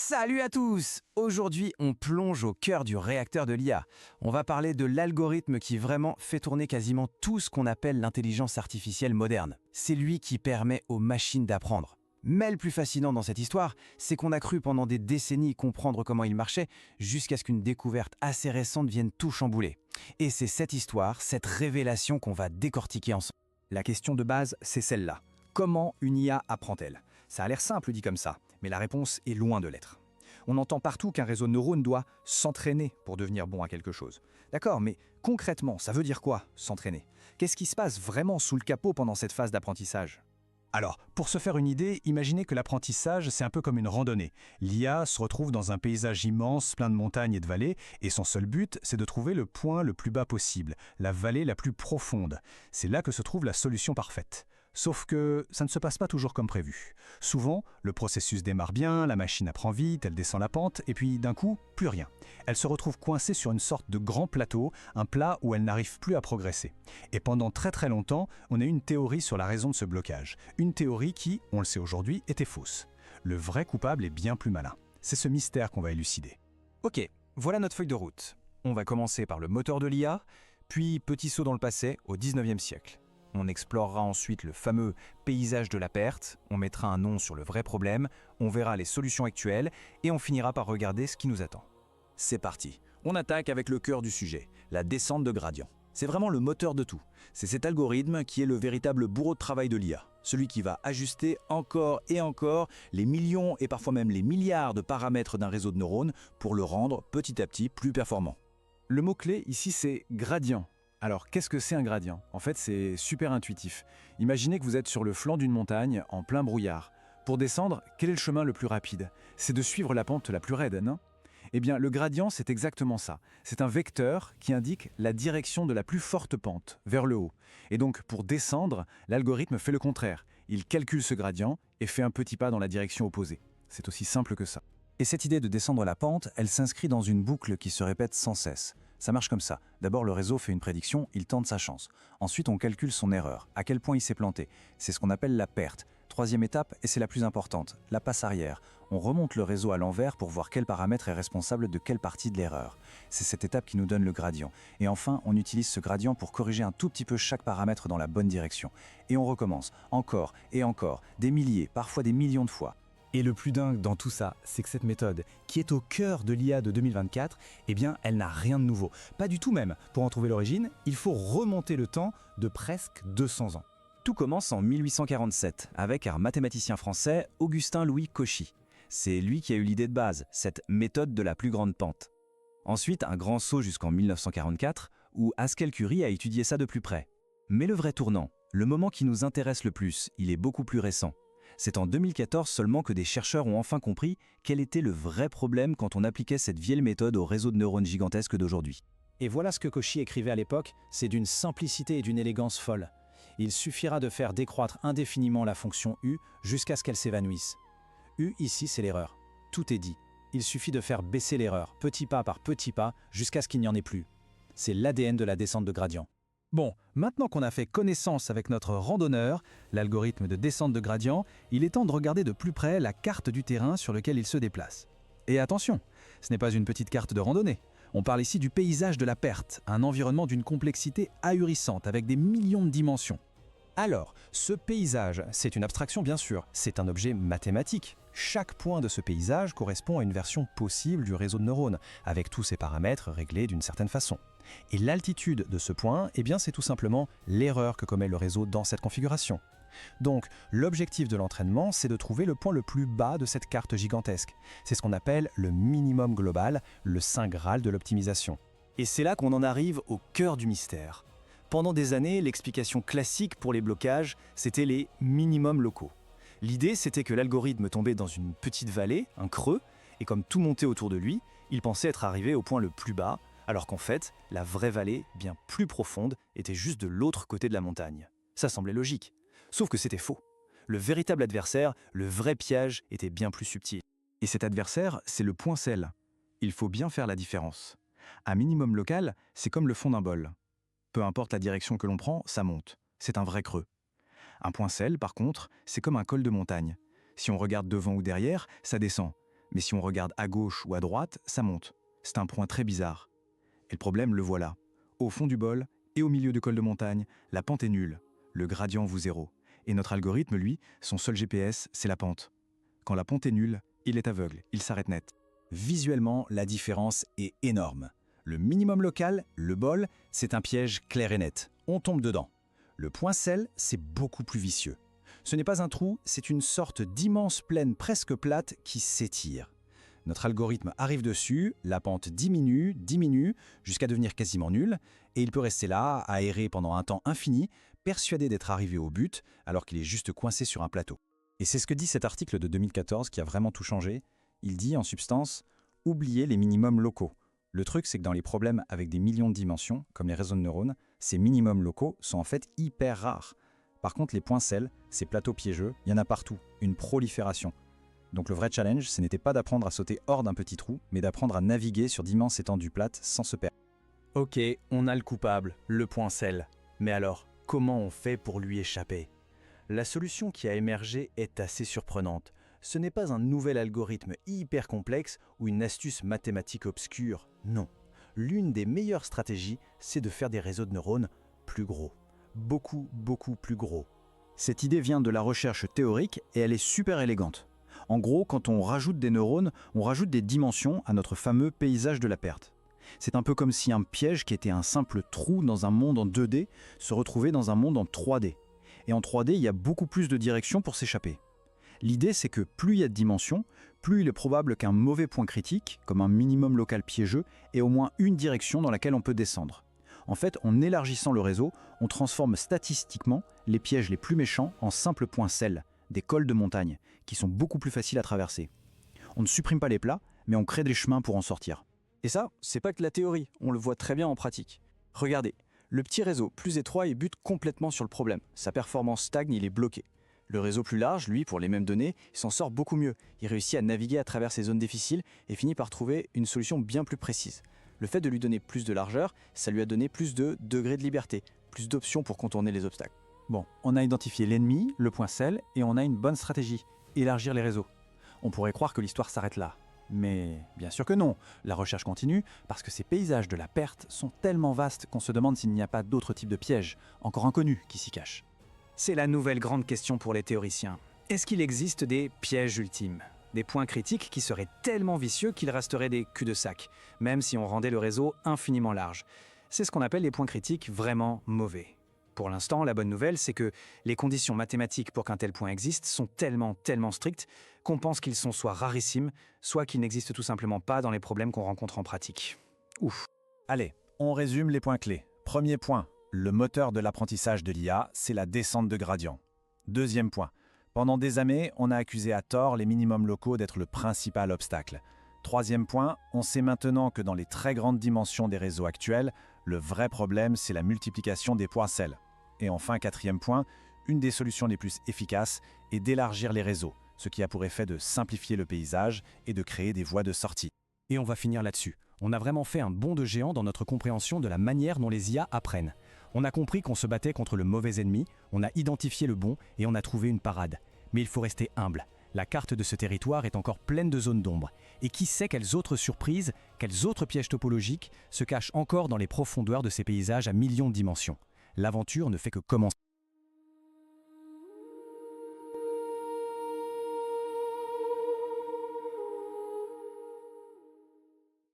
Salut à tous! Aujourd'hui, on plonge au cœur du réacteur de l'IA. On va parler de l'algorithme qui vraiment fait tourner quasiment tout ce qu'on appelle l'intelligence artificielle moderne. C'est lui qui permet aux machines d'apprendre. Mais le plus fascinant dans cette histoire, c'est qu'on a cru pendant des décennies comprendre comment il marchait, jusqu'à ce qu'une découverte assez récente vienne tout chambouler. Et c'est cette histoire, cette révélation qu'on va décortiquer ensemble. La question de base, c'est celle-là. Comment une IA apprend-elle? Ça a l'air simple dit comme ça, mais la réponse est loin de l'être. On entend partout qu'un réseau de neurones doit s'entraîner pour devenir bon à quelque chose. D'accord, mais concrètement, ça veut dire quoi, s'entraîner? Qu'est-ce qui se passe vraiment sous le capot pendant cette phase d'apprentissage? Alors, pour se faire une idée, imaginez que l'apprentissage, c'est un peu comme une randonnée. L'IA se retrouve dans un paysage immense, plein de montagnes et de vallées, et son seul but, c'est de trouver le point le plus bas possible, la vallée la plus profonde. C'est là que se trouve la solution parfaite. Sauf que ça ne se passe pas toujours comme prévu. Souvent, le processus démarre bien, la machine apprend vite, elle descend la pente, et puis d'un coup, plus rien. Elle se retrouve coincée sur une sorte de grand plateau, un plat où elle n'arrive plus à progresser. Et pendant très longtemps, on a eu une théorie sur la raison de ce blocage. Une théorie qui, on le sait aujourd'hui, était fausse. Le vrai coupable est bien plus malin. C'est ce mystère qu'on va élucider. Ok, voilà notre feuille de route. On va commencer par le moteur de l'IA, puis petit saut dans le passé, au 19e siècle. On explorera ensuite le fameux paysage de la perte, on mettra un nom sur le vrai problème, on verra les solutions actuelles et on finira par regarder ce qui nous attend. C'est parti, on attaque avec le cœur du sujet, la descente de gradient. C'est vraiment le moteur de tout. C'est cet algorithme qui est le véritable bourreau de travail de l'IA, celui qui va ajuster encore et encore les millions et parfois même les milliards de paramètres d'un réseau de neurones pour le rendre petit à petit plus performant. Le mot-clé ici, c'est gradient. Alors, qu'est-ce que c'est un gradient? En fait, c'est super intuitif. Imaginez que vous êtes sur le flanc d'une montagne, en plein brouillard. Pour descendre, quel est le chemin le plus rapide? C'est de suivre la pente la plus raide, non? Eh bien, le gradient, c'est exactement ça. C'est un vecteur qui indique la direction de la plus forte pente, vers le haut. Et donc, pour descendre, l'algorithme fait le contraire. Il calcule ce gradient et fait un petit pas dans la direction opposée. C'est aussi simple que ça. Et cette idée de descendre la pente, elle s'inscrit dans une boucle qui se répète sans cesse. Ça marche comme ça. D'abord, le réseau fait une prédiction, il tente sa chance. Ensuite, on calcule son erreur, à quel point il s'est planté. C'est ce qu'on appelle la perte. Troisième étape, et c'est la plus importante, la passe arrière. On remonte le réseau à l'envers pour voir quel paramètre est responsable de quelle partie de l'erreur. C'est cette étape qui nous donne le gradient. Et enfin, on utilise ce gradient pour corriger un tout petit peu chaque paramètre dans la bonne direction. Et on recommence, encore et encore, des milliers, parfois des millions de fois. Et le plus dingue dans tout ça, c'est que cette méthode, qui est au cœur de l'IA de 2024, eh bien, elle n'a rien de nouveau. Pas du tout même. Pour en trouver l'origine, il faut remonter le temps de presque 200 ans. Tout commence en 1847 avec un mathématicien français, Augustin-Louis Cauchy. C'est lui qui a eu l'idée de base, cette méthode de la plus grande pente. Ensuite, un grand saut jusqu'en 1944, où Haskell Curry a étudié ça de plus près. Mais le vrai tournant, le moment qui nous intéresse le plus, il est beaucoup plus récent. C'est en 2014 seulement que des chercheurs ont enfin compris quel était le vrai problème quand on appliquait cette vieille méthode au réseau de neurones gigantesques d'aujourd'hui. Et voilà ce que Cauchy écrivait à l'époque, c'est d'une simplicité et d'une élégance folle. Il suffira de faire décroître indéfiniment la fonction U jusqu'à ce qu'elle s'évanouisse. U ici, c'est l'erreur. Tout est dit. Il suffit de faire baisser l'erreur, petit pas par petit pas, jusqu'à ce qu'il n'y en ait plus. C'est l'ADN de la descente de gradient. Bon, maintenant qu'on a fait connaissance avec notre randonneur, l'algorithme de descente de gradient, il est temps de regarder de plus près la carte du terrain sur lequel il se déplace. Et attention, ce n'est pas une petite carte de randonnée. On parle ici du paysage de la perte, un environnement d'une complexité ahurissante avec des millions de dimensions. Alors, ce paysage, c'est une abstraction bien sûr, c'est un objet mathématique. Chaque point de ce paysage correspond à une version possible du réseau de neurones, avec tous ses paramètres réglés d'une certaine façon. Et l'altitude de ce point, eh bien c'est tout simplement l'erreur que commet le réseau dans cette configuration. Donc, l'objectif de l'entraînement, c'est de trouver le point le plus bas de cette carte gigantesque. C'est ce qu'on appelle le minimum global, le saint graal de l'optimisation. Et c'est là qu'on en arrive au cœur du mystère. Pendant des années, l'explication classique pour les blocages, c'était les minimums locaux. L'idée, c'était que l'algorithme tombait dans une petite vallée, un creux, et comme tout montait autour de lui, il pensait être arrivé au point le plus bas, alors qu'en fait, la vraie vallée, bien plus profonde, était juste de l'autre côté de la montagne. Ça semblait logique. Sauf que c'était faux. Le véritable adversaire, le vrai piège, était bien plus subtil. Et cet adversaire, c'est le point sel. Il faut bien faire la différence. Un minimum local, c'est comme le fond d'un bol. Peu importe la direction que l'on prend, ça monte. C'est un vrai creux. Un point sel, par contre, c'est comme un col de montagne. Si on regarde devant ou derrière, ça descend. Mais si on regarde à gauche ou à droite, ça monte. C'est un point très bizarre. Et le problème, le voilà. Au fond du bol et au milieu du col de montagne, la pente est nulle. Le gradient vaut 0. Et notre algorithme, lui, son seul GPS, c'est la pente. Quand la pente est nulle, il est aveugle, il s'arrête net. Visuellement, la différence est énorme. Le minimum local, le bol, c'est un piège clair et net. On tombe dedans. Le point sel, c'est beaucoup plus vicieux. Ce n'est pas un trou, c'est une sorte d'immense plaine presque plate qui s'étire. Notre algorithme arrive dessus, la pente diminue, jusqu'à devenir quasiment nulle, et il peut rester là, à errer pendant un temps infini, persuadé d'être arrivé au but, alors qu'il est juste coincé sur un plateau. Et c'est ce que dit cet article de 2014 qui a vraiment tout changé. Il dit en substance « oubliez les minimums locaux ». Le truc, c'est que dans les problèmes avec des millions de dimensions, comme les réseaux de neurones, ces minimums locaux sont en fait hyper rares. Par contre, les points sel, ces plateaux piégeux, il y en a partout, une prolifération. Donc le vrai challenge, ce n'était pas d'apprendre à sauter hors d'un petit trou, mais d'apprendre à naviguer sur d'immenses étendues plates sans se perdre. Ok, on a le coupable, le point sel. Mais alors, comment on fait pour lui échapper? La solution qui a émergé est assez surprenante. Ce n'est pas un nouvel algorithme hyper complexe ou une astuce mathématique obscure, non. L'une des meilleures stratégies, c'est de faire des réseaux de neurones plus gros. Beaucoup plus gros. Cette idée vient de la recherche théorique et elle est super élégante. En gros, quand on rajoute des neurones, on rajoute des dimensions à notre fameux paysage de la perte. C'est un peu comme si un piège qui était un simple trou dans un monde en 2D se retrouvait dans un monde en 3D. Et en 3D, il y a beaucoup plus de directions pour s'échapper. L'idée, c'est que plus il y a de dimensions, plus il est probable qu'un mauvais point critique, comme un minimum local piégeux, ait au moins une direction dans laquelle on peut descendre. En fait, en élargissant le réseau, on transforme statistiquement les pièges les plus méchants en simples points sel, des cols de montagne, qui sont beaucoup plus faciles à traverser. On ne supprime pas les plats, mais on crée des chemins pour en sortir. Et ça, c'est pas que de la théorie, on le voit très bien en pratique. Regardez, le petit réseau plus étroit, il bute complètement sur le problème. Sa performance stagne, il est bloqué. Le réseau plus large, lui, pour les mêmes données, il s'en sort beaucoup mieux. Il réussit à naviguer à travers ces zones difficiles et finit par trouver une solution bien plus précise. Le fait de lui donner plus de largeur, ça lui a donné plus de degrés de liberté, plus d'options pour contourner les obstacles. Bon, on a identifié l'ennemi, le point sel, et on a une bonne stratégie, élargir les réseaux. On pourrait croire que l'histoire s'arrête là. Mais bien sûr que non, la recherche continue parce que ces paysages de la perte sont tellement vastes qu'on se demande s'il n'y a pas d'autres types de pièges, encore inconnus, qui s'y cachent. C'est la nouvelle grande question pour les théoriciens. Est-ce qu'il existe des pièges ultimes? Des points critiques qui seraient tellement vicieux qu'ils resteraient des culs-de-sac, même si on rendait le réseau infiniment large. C'est ce qu'on appelle les points critiques vraiment mauvais. Pour l'instant, la bonne nouvelle, c'est que les conditions mathématiques pour qu'un tel point existe sont tellement strictes qu'on pense qu'ils sont soit rarissimes, soit qu'ils n'existent tout simplement pas dans les problèmes qu'on rencontre en pratique. Ouf. Allez, on résume les points clés. Premier point, le moteur de l'apprentissage de l'IA, c'est la descente de gradient. Deuxième point, pendant des années, on a accusé à tort les minimums locaux d'être le principal obstacle. Troisième point, on sait maintenant que dans les très grandes dimensions des réseaux actuels, le vrai problème, c'est la multiplication des points sel. Et enfin, quatrième point, une des solutions les plus efficaces est d'élargir les réseaux, ce qui a pour effet de simplifier le paysage et de créer des voies de sortie. Et on va finir là-dessus. On a vraiment fait un bond de géant dans notre compréhension de la manière dont les IA apprennent. On a compris qu'on se battait contre le mauvais ennemi, on a identifié le bon et on a trouvé une parade. Mais il faut rester humble. La carte de ce territoire est encore pleine de zones d'ombre. Et qui sait quelles autres surprises, quels autres pièges topologiques se cachent encore dans les profondeurs de ces paysages à millions de dimensions. L'aventure ne fait que commencer.